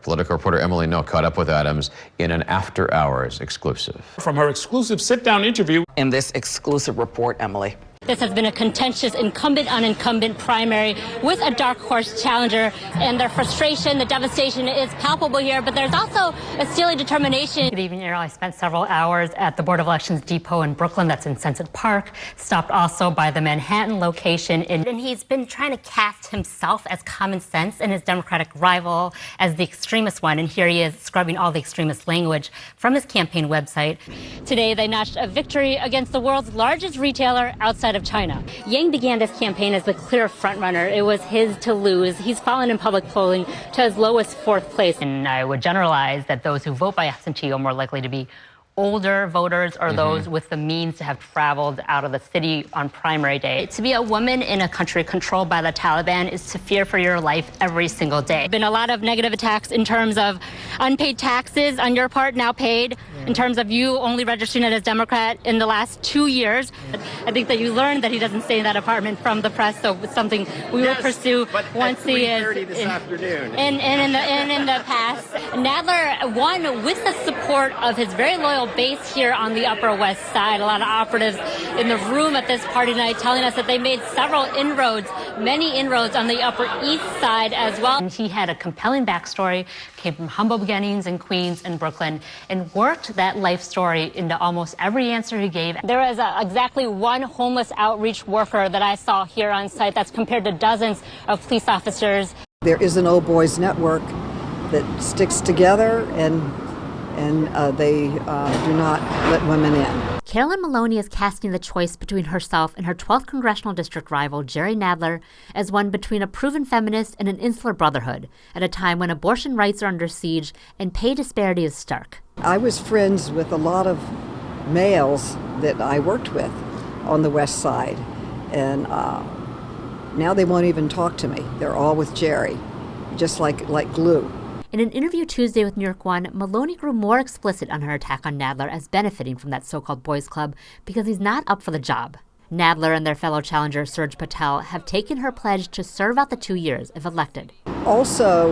Political reporter Emily No caught up with Adams in an after-hours exclusive. From her exclusive sit-down interview. In this exclusive report, Emily. This has been a contentious incumbent-on-incumbent primary with a dark horse challenger, and their frustration, the devastation is palpable here, but there's also a steely determination. Good evening, Errol. I spent several hours at the Board of Elections depot in Brooklyn, that's in Sunset Park, stopped also by the Manhattan location. And he's been trying to cast himself as common sense and his Democratic rival as the extremist one, and here he is scrubbing all the extremist language from his campaign website. Today, they notched a victory against the world's largest retailer outside of China. Yang began this campaign as the clear frontrunner. It was his to lose. He's fallen in public polling to as low as 4th place. And I would generalize that those who vote by absentee are more likely to be older voters or those with the means to have traveled out of the city on primary day. To be a woman in a country controlled by the Taliban is to fear for your life every single day. Been a lot of negative attacks in terms of unpaid taxes on your part now paid, in terms of you only registering as Democrat in the last 2 years. I think that you learned that he doesn't stay in that apartment from the press, so it's something we will pursue once he is this afternoon. And in the past. Nadler won with the support of his very loyal base here on the Upper West Side. A lot of operatives in the room at this party tonight telling us that they made several inroads, many inroads on the Upper East Side as well. And he had a compelling backstory, came from humble beginnings in Queens and Brooklyn, and worked that life story into almost every answer he gave. There is exactly one homeless outreach worker that I saw here on site. That's compared to dozens of police officers. There is an old boys network that sticks together and they do not let women in. Carolyn Maloney is casting the choice between herself and her 12th congressional district rival, Jerry Nadler, as one between a proven feminist and an insular brotherhood, at a time when abortion rights are under siege and pay disparity is stark. I was friends with a lot of males that I worked with on the West Side, and now they won't even talk to me. They're all with Jerry, just like glue. In an interview Tuesday with New York One, Maloney grew more explicit on her attack on Nadler as benefiting from that so-called boys club because he's not up for the job. Nadler and their fellow challenger Serge Patel have taken her pledge to serve out the 2 years if elected. Also,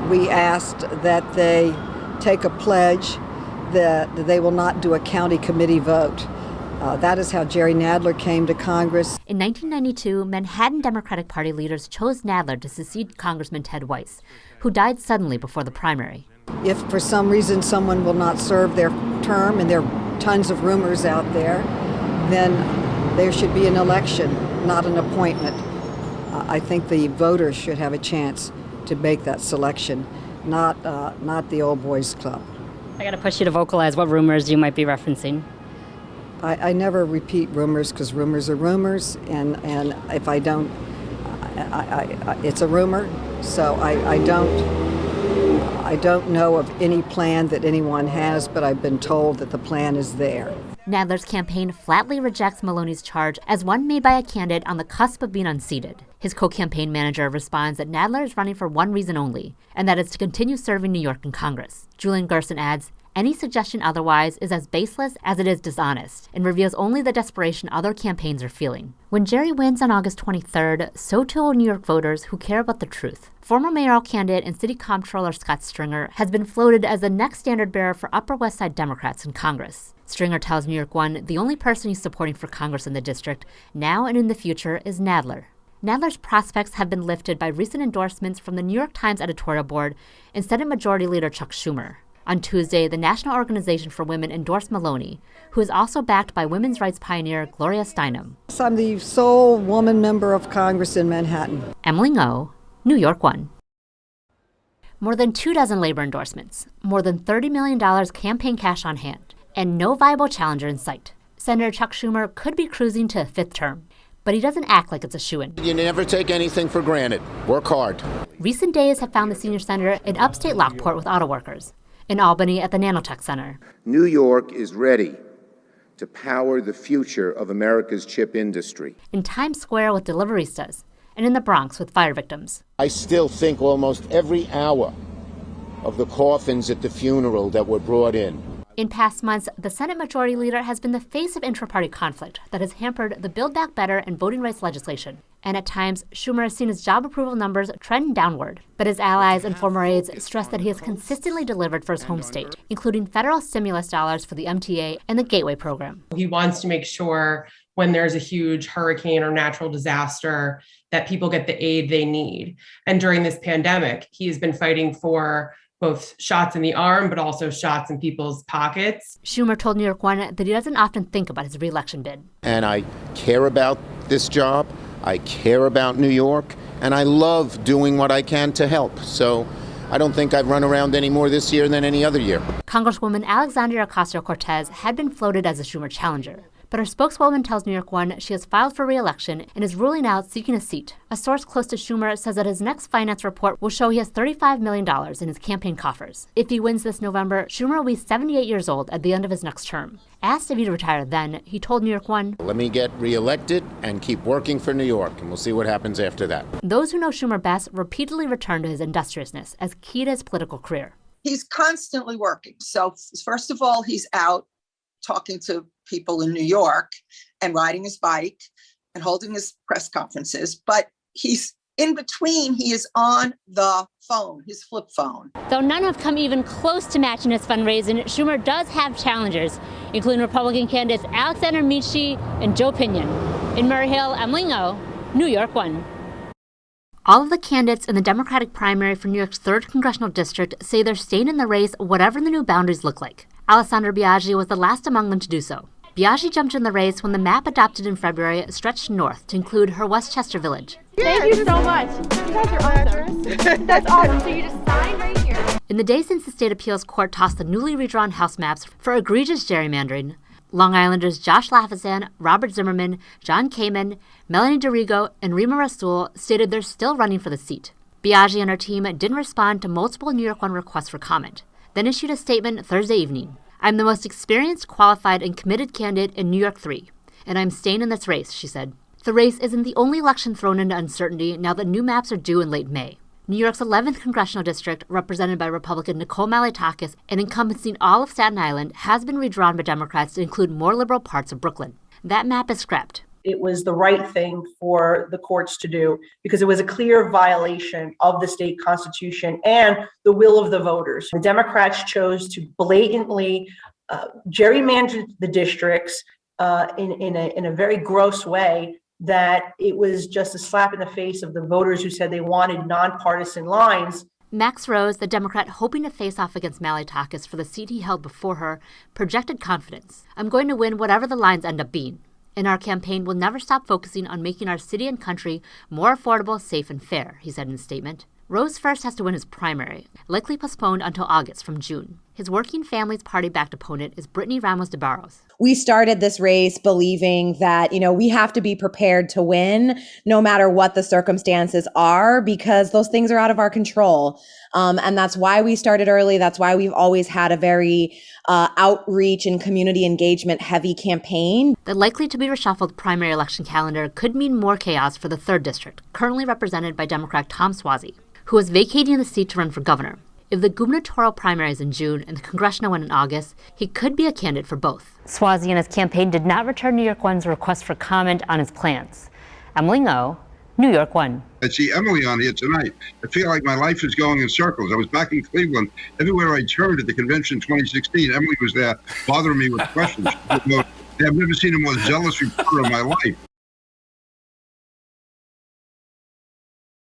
we asked that they take a pledge that they will not do a county committee vote. That is how Jerry Nadler came to Congress. In 1992, Manhattan Democratic Party leaders chose Nadler to succeed Congressman Ted Weiss, who died suddenly before the primary. If for some reason someone will not serve their term, and there are tons of rumors out there, then there should be an election, not an appointment. I think the voters should have a chance to make that selection, not the old boys club. I got to push you to vocalize what rumors you might be referencing. I never repeat rumors because rumors are rumors, and if I don't, it's a rumor. So I don't know of any plan that anyone has, but I've been told that the plan is there. Nadler's campaign flatly rejects Maloney's charge as one made by a candidate on the cusp of being unseated. His co-campaign manager responds that Nadler is running for one reason only, and that is to continue serving New York in Congress. Julian Gerson adds, any suggestion otherwise is as baseless as it is dishonest and reveals only the desperation other campaigns are feeling. When Jerry wins on August 23rd, so too will New York voters who care about the truth. Former mayoral candidate and city comptroller Scott Stringer has been floated as the next standard bearer for Upper West Side Democrats in Congress. Stringer tells New York One the only person he's supporting for Congress in the district, now and in the future, is Nadler. Nadler's prospects have been lifted by recent endorsements from the New York Times editorial board and Senate Majority Leader Chuck Schumer. On Tuesday, the National Organization for Women endorsed Maloney, who is also backed by women's rights pioneer Gloria Steinem. I'm the sole woman member of Congress in Manhattan. Emily Ngo, New York One. More than 24 labor endorsements, more than $30 million campaign cash on hand, and no viable challenger in sight. Senator Chuck Schumer could be cruising to a 5th term, but he doesn't act like it's a shoo-in. You never take anything for granted. Work hard. Recent days have found the senior senator in upstate Lockport with auto workers, in Albany at the Nanotech Center. New York is ready to power the future of America's chip industry. In Times Square with deliveristas, and in the Bronx with fire victims. I still think almost every hour of the coffins at the funeral that were brought in. In past months, the Senate Majority Leader has been the face of intra-party conflict that has hampered the Build Back Better and voting rights legislation. And at times, Schumer has seen his job approval numbers trend downward. But his allies and former aides stress that he has consistently delivered for his home state, including federal stimulus dollars for the MTA and the Gateway program. He wants to make sure when there's a huge hurricane or natural disaster that people get the aid they need. And during this pandemic, he has been fighting for both shots in the arm, but also shots in people's pockets. Schumer told New York One that he doesn't often think about his re-election bid. And I care about this job, I care about New York, and I love doing what I can to help. So I don't think I've run around any more this year than any other year. Congresswoman Alexandria Ocasio-Cortez had been floated as a Schumer challenger. But her spokeswoman tells New York One she has filed for re-election and is ruling out seeking a seat. A source close to Schumer says that his next finance report will show he has $35 million in his campaign coffers. If he wins this November, Schumer will be 78 years old at the end of his next term. Asked if he'd retire then, he told New York One, "Let me get re-elected and keep working for New York, and we'll see what happens after that." Those who know Schumer best repeatedly return to his industriousness as key to his political career. He's constantly working. So first of all, he's out talking to people in New York and riding his bike and holding his press conferences. But he's in between, he is on the phone, his flip phone. Though none have come even close to matching his fundraising, Schumer does have challengers, including Republican candidates Alexander Michi and Joe Pinion. In Murray Hill, Emily Ngo, New York One. All of the candidates in the Democratic primary for New York's 3rd congressional district say they're staying in the race whatever the new boundaries look like. Alessandra Biaggi was the last among them to do so. Biaggi jumped in the race when the map adopted in February stretched north to include her Westchester village. Thank you so much. You guys are awesome. That's awesome. So you just signed right here. In the days since the state appeals court tossed the newly redrawn House maps for egregious gerrymandering, Long Islanders Josh Lafazan, Robert Zimmerman, John Kamen, Melanie DeRigo, and Rima Rasool stated they're still running for the seat. Biaggi and her team didn't respond to multiple New York One requests for comment, then issued a statement Thursday evening. "I'm the most experienced, qualified, and committed candidate in New York 3, and I'm staying in this race," she said. The race isn't the only election thrown into uncertainty now that new maps are due in late May. New York's 11th congressional district, represented by Republican Nicole Malliotakis and encompassing all of Staten Island, has been redrawn by Democrats to include more liberal parts of Brooklyn. That map is scrapped. It was the right thing for the courts to do because it was a clear violation of the state constitution and the will of the voters. The Democrats chose to blatantly gerrymander the districts in a very gross way that it was just a slap in the face of the voters who said they wanted nonpartisan lines. Max Rose, the Democrat hoping to face off against Malliotakis for the seat he held before her, projected confidence. "I'm going to win whatever the lines end up being. In our campaign, we'll never stop focusing on making our city and country more affordable, safe, and fair," he said in a statement. Rose first has to win his primary, likely postponed until August from June. His Working Families Party-backed opponent is Brittany Ramos de Barros. We started this race believing that, we have to be prepared to win no matter what the circumstances are, because those things are out of our control. And that's why we started early. That's why we've always had a very outreach and community engagement heavy campaign. The likely to be reshuffled primary election calendar could mean more chaos for the 3rd district, currently represented by Democrat Tom Suozzi, who is vacating the seat to run for governor. If the gubernatorial primary is in June and the congressional one in August, he could be a candidate for both. Suozzi and his campaign did not return New York One's request for comment on his plans. Emily Ngo, New York One. I see Emily on here tonight. I feel like my life is going in circles. I was back in Cleveland. Everywhere I turned at the convention 2016, Emily was there bothering me with questions. I've never seen a more zealous reporter in my life.